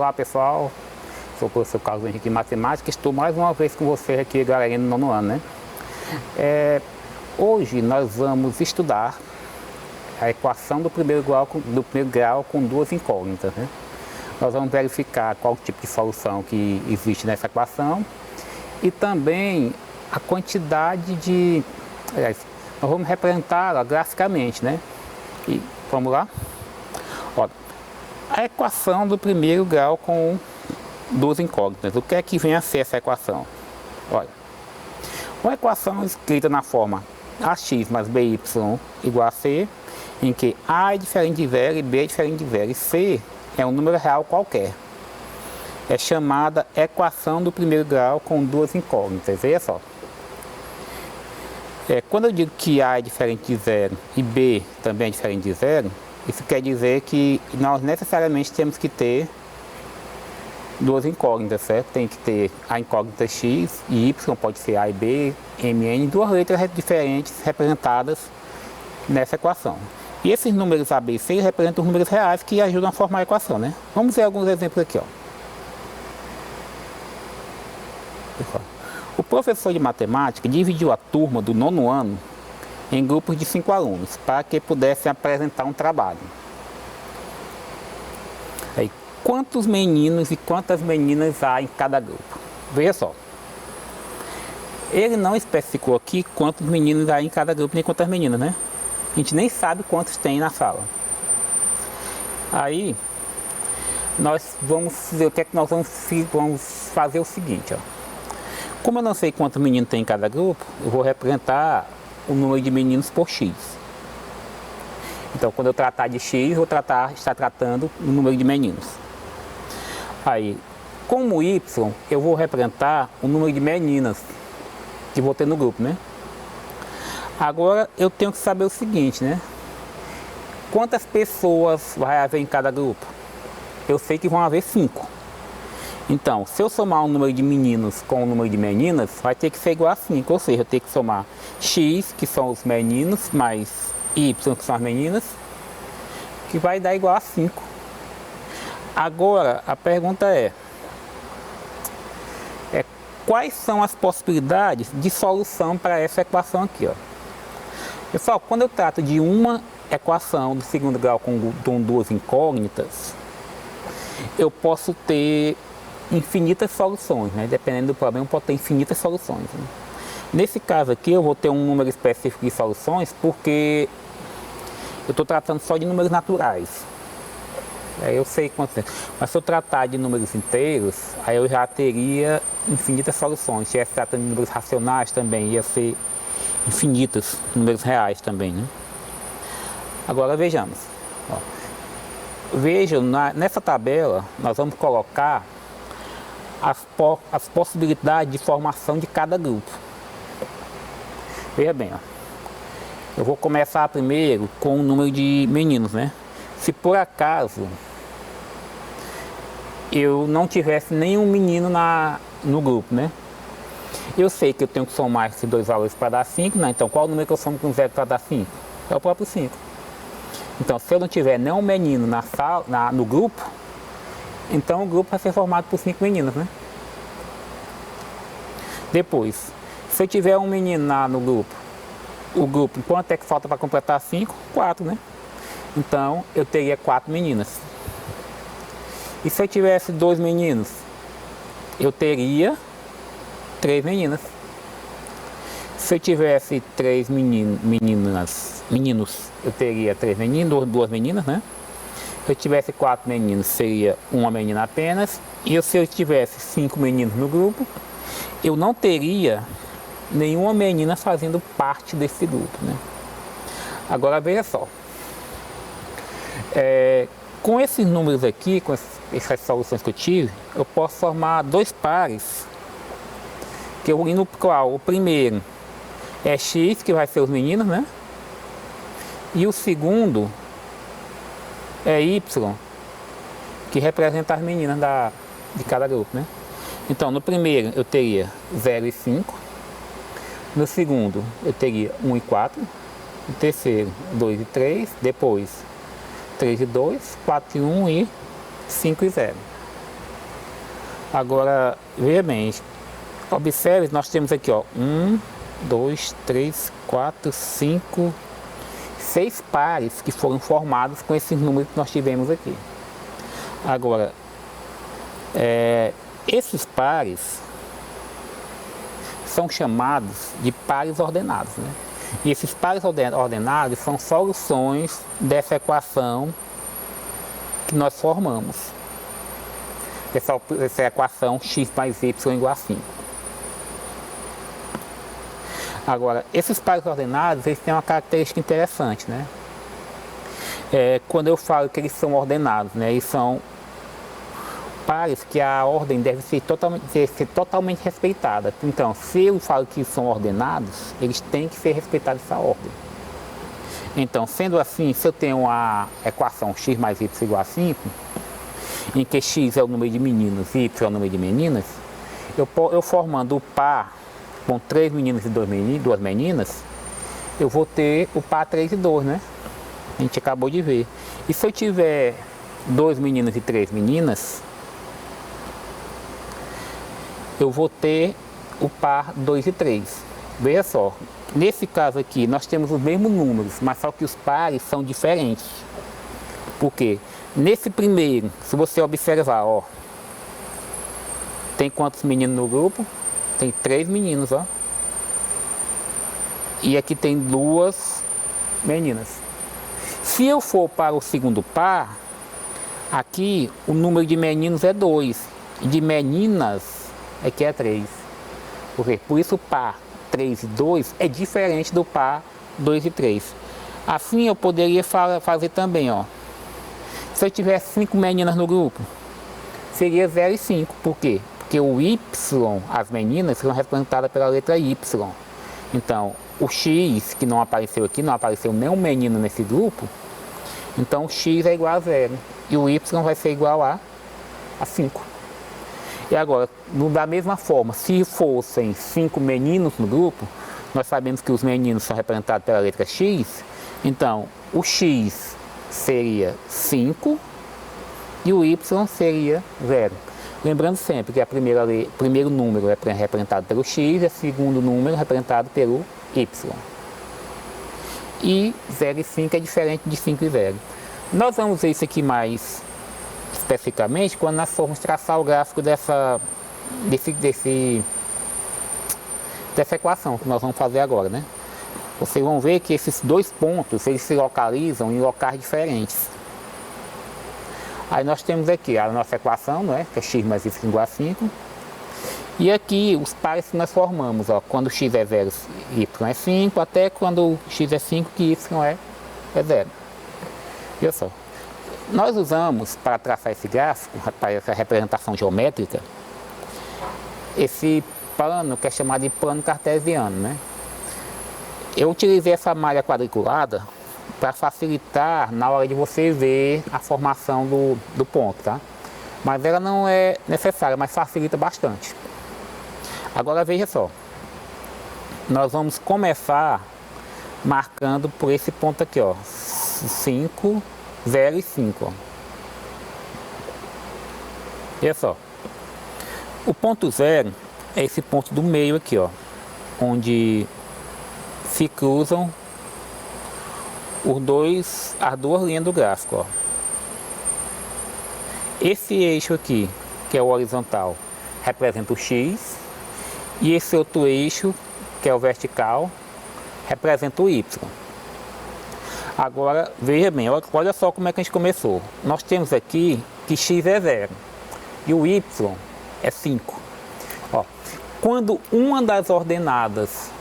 Olá pessoal, sou o professor Carlos Henrique de Matemática, estou mais uma vez com vocês aqui, galerinha do nono ano, né? Hoje nós vamos estudar a equação do primeiro grau com duas incógnitas, né? Nós vamos verificar qual tipo de solução que existe nessa equação e também a quantidade de... Aliás, nós vamos representá-la graficamente, né? E vamos lá? Ó, a equação do primeiro grau com duas incógnitas. O que é que vem a ser essa equação? Olha, uma equação escrita na forma ax mais by igual a c, em que a é diferente de zero e b é diferente de zero e c é um número real qualquer. É chamada equação do primeiro grau com duas incógnitas. Veja só. Quando eu digo que a é diferente de zero e b também é diferente de zero, isso quer dizer que nós necessariamente temos que ter duas incógnitas, certo? Tem que ter a incógnita x e y, pode ser a e b, mn, duas letras diferentes representadas nessa equação. E esses números a, b e c representam os números reais que ajudam a formar a equação, né? Vamos ver alguns exemplos aqui, ó. O professor de matemática dividiu a turma do nono ano em grupos de 5 alunos, para que pudessem apresentar um trabalho. Aí, quantos meninos e quantas meninas há em cada grupo? Veja só. Ele não especificou aqui quantos meninos há em cada grupo, nem quantas meninas, né? A gente nem sabe quantos tem na sala. Aí, nós vamos fazer o que é que nós vamos fazer o seguinte, ó. Como eu não sei quantos meninos tem em cada grupo, eu vou representar o número de meninos por x. Então, quando eu tratar de x, vou estar tratando o número de meninos. Aí, como y, eu vou representar o número de meninas que vou ter no grupo, né? Agora, eu tenho que saber o seguinte, né? Quantas pessoas vai haver em cada grupo? Eu sei que vão haver 5. Então, se eu somar o número de meninos com o número de meninas, vai ter que ser igual a 5. Ou seja, eu tenho que somar x, que são os meninos, mais y, que são as meninas, que vai dar igual a 5. Agora, a pergunta é quais são as possibilidades de solução para essa equação aqui, ó? Pessoal, quando eu trato de uma equação do segundo grau com duas incógnitas, eu posso ter infinitas soluções, né? Dependendo do problema, pode ter infinitas soluções, né? Nesse caso aqui, eu vou ter um número específico de soluções, porque eu estou tratando só de números naturais. Aí eu sei quantos, mas se eu tratar de números inteiros, aí eu já teria infinitas soluções. Se estivesse tratando de números racionais também, ia ser infinitos números reais também, né? Agora vejamos. Ó. Vejam, nessa tabela, nós vamos colocar as possibilidades de formação de cada grupo. Veja bem, ó. Eu vou começar primeiro com o número de meninos, né? Se por acaso eu não tivesse nenhum menino no grupo, né? Eu sei que eu tenho que somar esses dois valores para dar 5, né? Então qual o número que eu somo com 0 para dar 5? É o próprio 5. Então se eu não tiver nenhum menino no grupo, então o grupo vai ser formado por 5 meninos, né? Depois, se eu tiver um menino no grupo, o grupo, quanto é que falta para completar 5? 4, né? Então, eu teria 4 meninas. E se eu tivesse 2 meninos, eu teria 3 meninas. Se eu tivesse 3 meninos, eu teria 3 meninos, 2 meninas, né? Se eu tivesse 4 meninos, seria uma menina apenas. E se eu tivesse 5 meninos no grupo, eu não teria nenhuma menina fazendo parte desse grupo, né? Agora veja só. Com esses números aqui, com essas soluções que eu tive, eu posso formar dois pares, que eu no qual o primeiro é x, que vai ser os meninos, né? E o segundo é y, que representa as meninas de cada grupo, né? Então, no primeiro eu teria 0 e 5, no segundo eu teria 1 e 4, no terceiro 2 e 3, depois 3 e 2, 4 e 1 e 5 e 0. Agora, veja bem, observe, nós temos aqui, ó, 1, 2, 3, 4, 5, 6 pares que foram formados com esses números que nós tivemos aqui. Agora, esses pares são chamados de pares ordenados, né? E esses pares ordenados são soluções dessa equação que nós formamos. Essa equação x mais y igual a 5. Agora, esses pares ordenados, eles têm uma característica interessante, né? Quando eu falo que eles são ordenados, né? Eles são pares que a ordem deve ser totalmente respeitada. Então, se eu falo que são ordenados, eles têm que ser respeitados essa ordem. Então, sendo assim, se eu tenho a equação x mais y igual a 5, em que x é o número de meninos e y é o número de meninas, eu formando o par com 3 meninos e 2 meninas, eu vou ter o par 3 e 2, né? A gente acabou de ver. E se eu tiver 2 meninos e 3 meninas, eu vou ter o par 2 e 3. Veja só, nesse caso aqui nós temos os mesmos números, mas só que os pares são diferentes. Por quê? Nesse primeiro, se você observar, ó, tem quantos meninos no grupo? Tem 3 meninos, ó. E aqui tem 2 meninas. Se eu for para o segundo par, aqui o número de meninos é 2 e de meninas aqui é 3. Por isso o par 3 e 2 é diferente do par 2 e 3. Assim eu poderia fazer também, ó. Se eu tivesse 5 meninas no grupo, seria 0 e 5. Por quê? Porque o Y, as meninas, são representadas pela letra Y. Então, o X, que não apareceu aqui, não apareceu nenhum menino nesse grupo, então o X é igual a 0. E o Y vai ser igual a 5. E agora, da mesma forma, se fossem 5 meninos no grupo, nós sabemos que os meninos são representados pela letra X, então o X seria 5 e o Y seria 0. Lembrando sempre que o primeiro número é representado pelo X e o segundo número é representado pelo Y. E 0 e 5 é diferente de 5 e 0. Nós vamos ver isso aqui mais especificamente quando nós formos traçar o gráfico dessa equação que nós vamos fazer agora, né? Vocês vão ver que esses dois pontos, eles se localizam em locais diferentes. Aí nós temos aqui a nossa equação, né, que é x mais y igual a 5. E aqui os pares que nós formamos, ó, quando x é 0, y é 5, até quando x é 5, que y é 0. Olha só. Nós usamos, para traçar esse gráfico, para essa representação geométrica, esse plano que é chamado de plano cartesiano, né? Eu utilizei essa malha quadriculada para facilitar na hora de você ver a formação do ponto, tá? Mas ela não é necessária, mas facilita bastante. Agora veja só, nós vamos começar marcando por esse ponto aqui, ó, 5, 0 e 5, ó. Olha só, o ponto 0 é esse ponto do meio aqui, ó, onde se cruzam as duas linhas do gráfico, ó. Esse eixo aqui, que é o horizontal, representa o x, e esse outro eixo, que é o vertical, representa o y. Agora, veja bem, olha só como é que a gente começou. Nós temos aqui que x é 0 e o y é 5. Ó, quando uma das coordenadas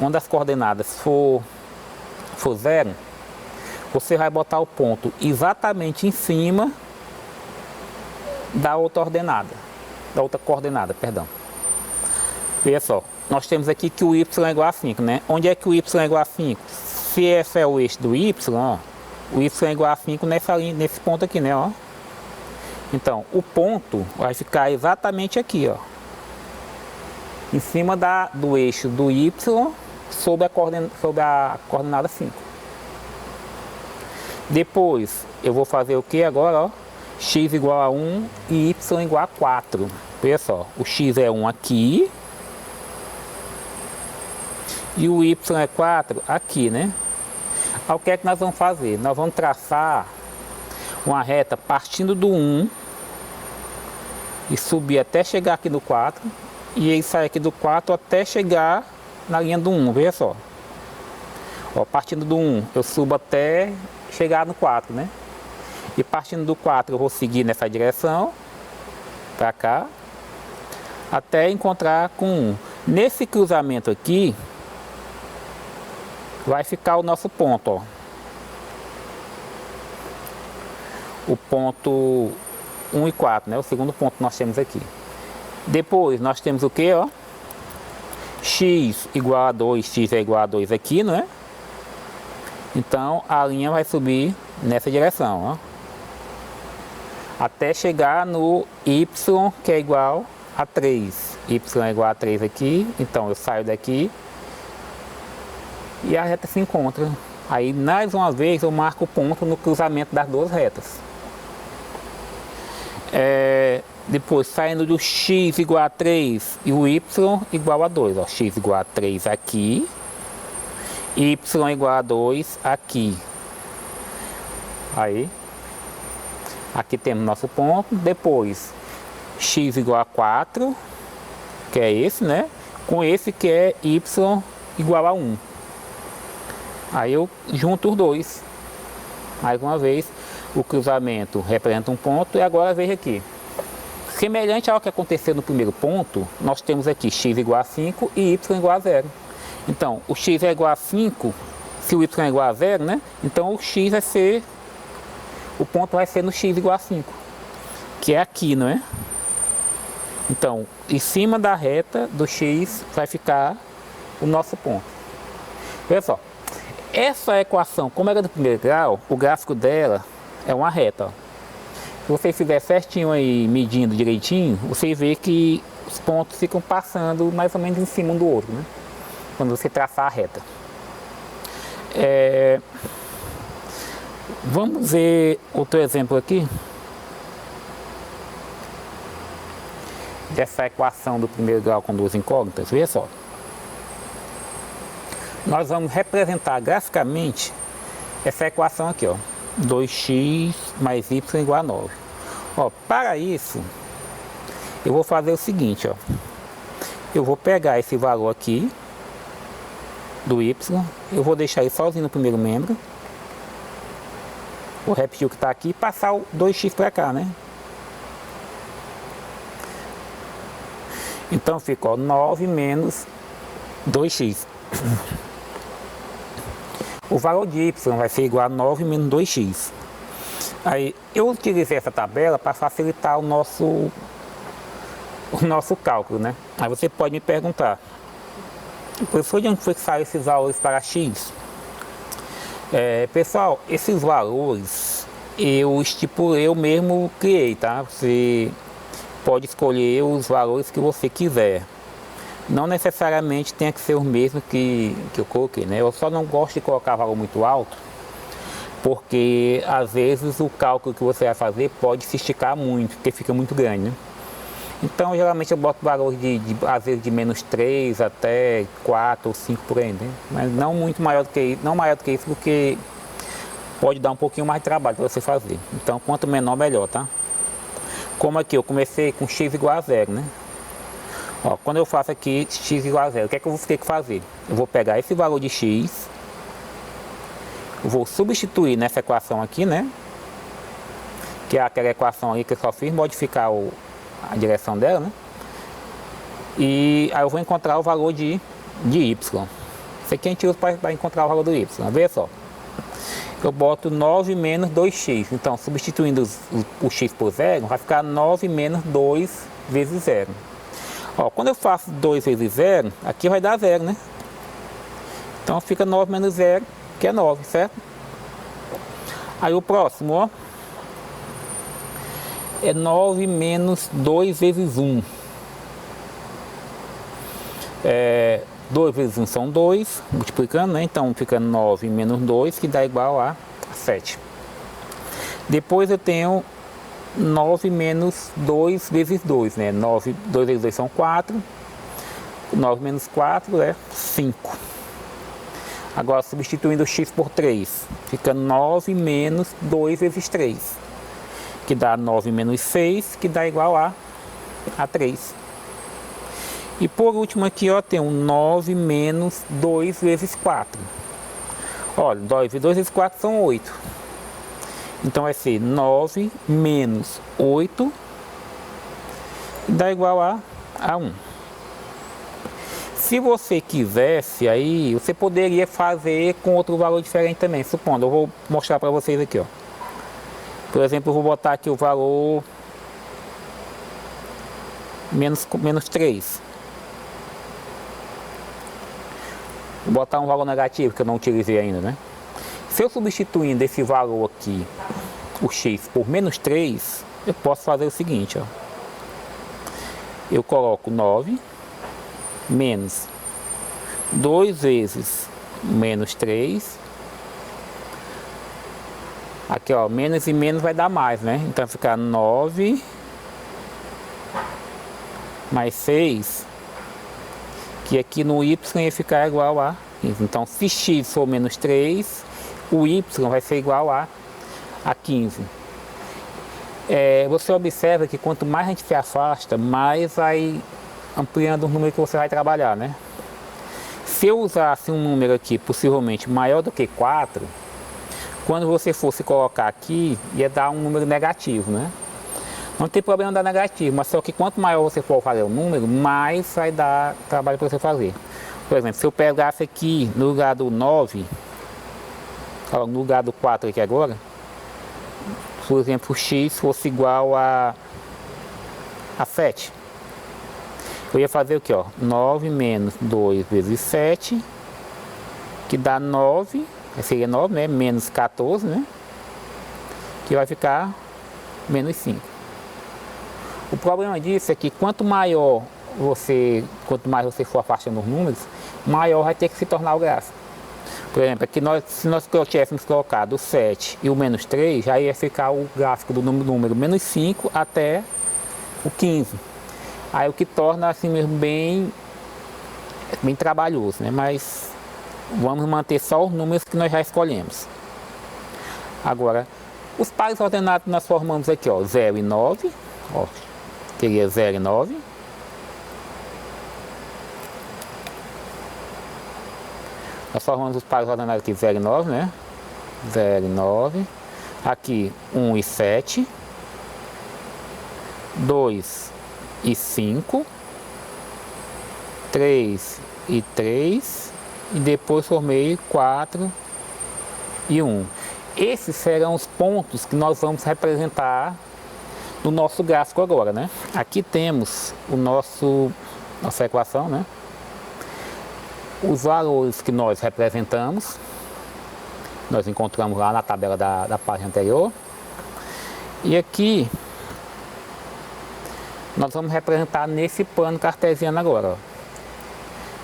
for 0, você vai botar o ponto exatamente em cima da outra coordenada, perdão. Veja só, nós temos aqui que o y é igual a 5, né? Onde é que o y é igual a 5? Se esse é o eixo do y, ó, o y é igual a 5 nesse ponto aqui, né? Ó. Então, o ponto vai ficar exatamente aqui, ó, em cima do eixo do y sobre a coordenada 5. Depois, eu vou fazer o que agora, ó? X igual a 1 e y igual a 4. Veja só, o x é 1 aqui. E o y é 4 aqui, né? Aí o que é que nós vamos fazer? Nós vamos traçar uma reta partindo do 1 e subir até chegar aqui no 4. E aí sai aqui do 4 até chegar na linha do 1, veja só. Ó, partindo do 1 eu subo até chegar no 4, né? E partindo do 4 eu vou seguir nessa direção, pra cá, até encontrar com 1. Nesse cruzamento aqui, vai ficar o nosso ponto, ó. O ponto 1 e 4, né? O segundo ponto que nós temos aqui. Depois nós temos o que, ó? X igual a 2, x é igual a 2 aqui, não é? Então a linha vai subir nessa direção, ó. Até chegar no y, que é igual a 3. Y é igual a 3 aqui, então eu saio daqui e a reta se encontra. Aí mais uma vez eu marco o ponto no cruzamento das duas retas. Depois saindo do x igual a 3 e o y igual a 2, ó, x igual a 3 aqui, y igual a 2 aqui. Aí aqui temos nosso ponto. Depois x igual a 4, que é esse, né? Com esse que é y igual a 1. Aí eu junto os dois. Mais uma vez, o cruzamento representa um ponto. E agora veja aqui. Semelhante ao que aconteceu no primeiro ponto, nós temos aqui x igual a 5 e y igual a 0. Então, o x é igual a 5, se o y é igual a 0, né? Então o x vai ser, o ponto vai ser no x igual a 5, que é aqui, não é? Então, em cima da reta do x vai ficar o nosso ponto. Olha só, essa equação, como era do primeiro grau, o gráfico dela é uma reta, ó. Se você fizer certinho aí, medindo direitinho, você vê que os pontos ficam passando mais ou menos em cima um do outro, né? Quando você traçar a reta. Vamos ver outro exemplo aqui. Dessa equação do primeiro grau com duas incógnitas, veja só. Nós vamos representar graficamente essa equação aqui, ó. 2x mais y igual a 9. Ó, para isso, eu vou fazer o seguinte, ó. Eu vou pegar esse valor aqui do y, eu vou deixar ele sozinho no primeiro membro. Vou repetir o que está aqui e passar o 2x para cá, né? Então fica, ó, 9 menos 2x. O valor de y vai ser igual a 9 menos 2x. Aí eu utilizei essa tabela para facilitar o nosso cálculo, né? Aí você pode me perguntar, professor, de onde foi que saiu esses valores para x? Pessoal, esses valores eu estipulei, eu mesmo criei, tá? Você pode escolher os valores que você quiser. Não necessariamente tem que ser o mesmo que eu coloquei, né? Eu só não gosto de colocar valor muito alto, porque às vezes o cálculo que você vai fazer pode se esticar muito, porque fica muito grande, né? Então geralmente eu boto valor às vezes de menos 3 até 4 ou 5 por aí, né? Mas não muito maior do que isso, não maior do que isso, porque pode dar um pouquinho mais de trabalho para você fazer. Então quanto menor melhor, tá? Como aqui eu comecei com x igual a 0, né? Ó, quando eu faço aqui x igual a 0, o que é que eu vou ter que fazer? Eu vou pegar esse valor de x, eu vou substituir nessa equação aqui, né? Que é aquela equação ali que eu só fiz modificar a direção dela, né? E aí eu vou encontrar o valor de y. Isso aqui a gente usa para encontrar o valor do y. Veja só. Eu boto 9 menos 2x. Então, substituindo o x por 0, vai ficar 9 menos 2 vezes 0. Ó, quando eu faço 2 vezes 0, aqui vai dar 0, né? Então fica 9 menos 0, que é 9, certo? Aí o próximo, ó, é 9 menos 2 vezes 1. 2 vezes 1 são 2, multiplicando, né? Então fica 9 menos 2, que dá igual a 7. Depois eu tenho 9 menos 2 vezes 2, né? 2 vezes 2 são 4. 9 menos 4 é 5. Agora, substituindo o x por 3, fica 9 menos 2 vezes 3, que dá 9 menos 6, que dá igual a 3. E por último aqui, ó, tem um 9 menos 2 vezes 4. Olha, 2 vezes 4 são 8. Então vai ser 9 menos 8, que dá igual a 1. Se você quisesse, aí você poderia fazer com outro valor diferente também. Supondo, eu vou mostrar para vocês aqui, ó. Por exemplo, eu vou botar aqui o valor menos 3. Vou botar um valor negativo que eu não utilizei ainda, né? Se eu substituindo esse valor aqui, o x, por menos 3, eu posso fazer o seguinte, ó. Eu coloco 9 menos 2 vezes menos 3. Aqui, ó, menos e menos vai dar mais, né? Então fica 9 mais 6, que aqui no y ia ficar igual a 15. Então, se x for menos 3, o y vai ser igual a 15. Você observa que quanto mais a gente se afasta, mais vai ampliando o número que você vai trabalhar, né? Se eu usasse um número aqui possivelmente maior do que 4, quando você fosse colocar aqui, ia dar um número negativo, né? Não tem problema dar negativo, mas só que quanto maior você for fazer o número, mais vai dar trabalho para você fazer. Por exemplo, se eu pegasse aqui no lugar do 9, no lugar do 4 aqui agora, por exemplo, x fosse igual a 7. Eu ia fazer o que, ó? 9 menos 2 vezes 7, que dá 9, seria 9, né? Menos 14, né? Que vai ficar menos 5. O problema disso é que quanto mais você for afastando os números, maior vai ter que se tornar o gráfico. Por exemplo, aqui se nós tivéssemos colocado o 7 e o menos 3, já ia ficar o gráfico do número menos 5 até o 15. Aí o que torna assim mesmo bem trabalhoso, né? Mas vamos manter só os números que nós já escolhemos. Agora, os pares ordenados nós formamos aqui, ó, 0 e 9, ó, teria 0 e 9. Nós formamos os pares ordenados aqui 0 e 9, né? 0 e 9. Aqui 1 e 7. 2 e 5. 3 e 3. E depois formei 4 e 1. Esses serão os pontos que nós vamos representar no nosso gráfico agora, né? Aqui temos nossa equação, né? Os valores que nós representamos, nós encontramos lá na tabela da página anterior. E aqui, nós vamos representar nesse plano cartesiano agora, ó.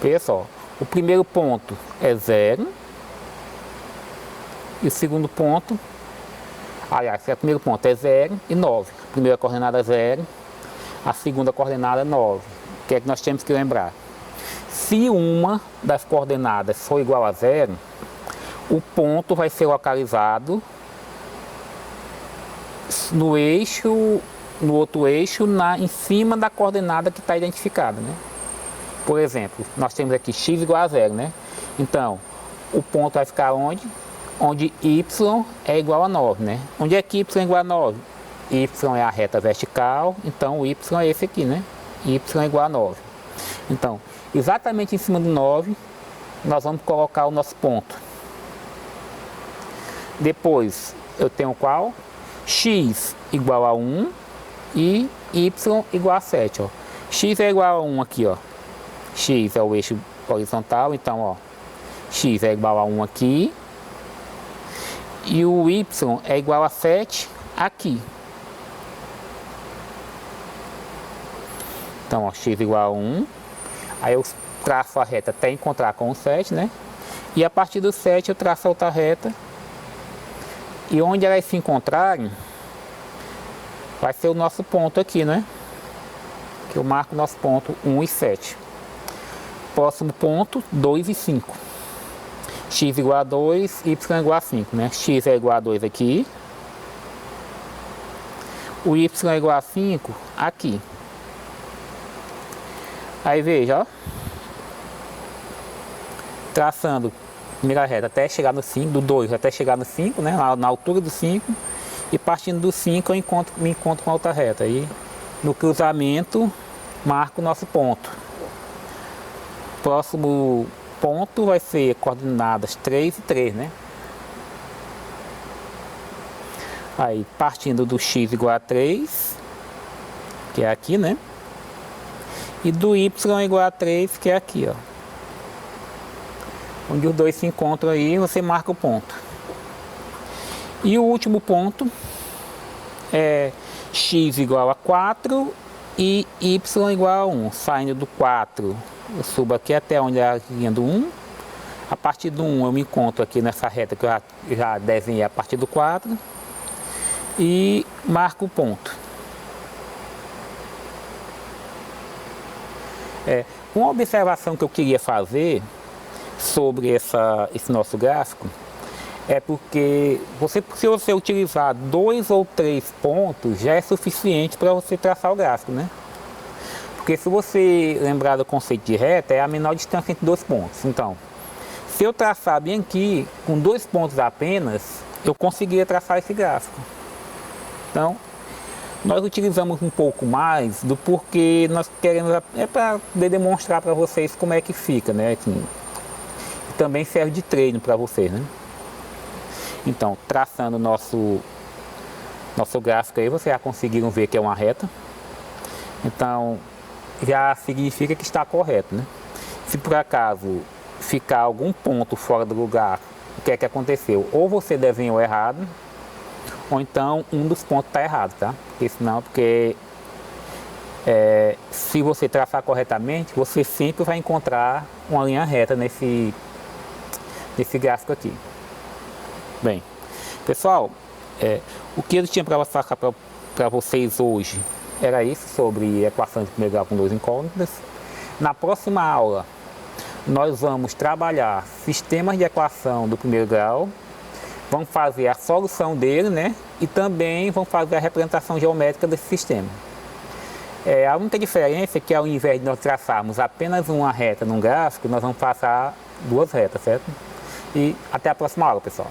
Veja só, o primeiro ponto é 0. E o segundo ponto, aliás, o primeiro ponto é 0 e 9. A primeira coordenada é 0, a segunda coordenada é 9. O que é que nós temos que lembrar? Se uma das coordenadas for igual a 0, o ponto vai ser localizado no outro eixo, em cima da coordenada que está identificada, né? Por exemplo, nós temos aqui x igual a 0, né? Então, o ponto vai ficar onde? Onde y é igual a 9, né? Onde é que y é igual a 9? Y é a reta vertical, então o y é esse aqui, né? Y é igual a 9. Então, exatamente em cima do 9, nós vamos colocar o nosso ponto. Depois, eu tenho qual? X igual a 1 e y igual a 7, ó. X é igual a 1 aqui, ó. X é o eixo horizontal, então, ó, x é igual a 1 aqui. E o y é igual a 7 aqui. Então, ó, x igual a 1. Aí eu traço a reta até encontrar com o 7, né? E a partir do 7 eu traço a outra reta. E onde elas se encontrarem, vai ser o nosso ponto aqui, né? Que eu marco o nosso ponto 1 e 7. Próximo ponto, 2 e 5. X igual a 2, Y igual a 5, né? X é igual a 2 aqui. O Y é igual a 5 aqui. Aí veja, ó. Traçando primeira reta até chegar no 5, do 2 até chegar no 5, né? Na altura do 5. E partindo do 5 eu me encontro com a outra reta. Aí no cruzamento marco o nosso ponto. Próximo ponto vai ser coordenadas 3 e 3, né? Aí partindo do x igual a 3, que é aqui, né? E do y igual a 3, que é aqui, ó. Onde os dois se encontram aí, você marca o ponto. E o último ponto é x igual a 4 e y igual a 1. Saindo do 4, eu subo aqui até onde é a linha do 1. A partir do 1 eu me encontro aqui nessa reta que eu já desenhei a partir do 4. E marco o ponto. Uma observação que eu queria fazer sobre esse nosso gráfico é porque se você utilizar 2 ou 3 pontos já é suficiente para você traçar o gráfico, né? Porque se você lembrar do conceito de reta, é a menor distância entre dois pontos. Então, se eu traçar bem aqui, com 2 pontos apenas, eu conseguiria traçar esse gráfico. Então, nós utilizamos um pouco mais do porquê nós queremos, para demonstrar para vocês como é que fica, né? Assim, também serve de treino para vocês, né? Então, traçando nosso gráfico aí, vocês já conseguiram ver que é uma reta. Então, já significa que está correto, né? Se por acaso ficar algum ponto fora do lugar, o que é que aconteceu? Ou você desenhou errado, ou então um dos pontos está errado, tá? Porque se você traçar corretamente, você sempre vai encontrar uma linha reta nesse gráfico aqui. Bem, pessoal, o que eu tinha para passar para vocês hoje era isso, sobre equações de primeiro grau com 2 incógnitas. Na próxima aula, nós vamos trabalhar sistemas de equação do primeiro grau. Vamos fazer a solução dele, né? E também vamos fazer a representação geométrica desse sistema. A única diferença é que ao invés de nós traçarmos apenas uma reta num gráfico, nós vamos passar 2 retas, certo? E até a próxima aula, pessoal.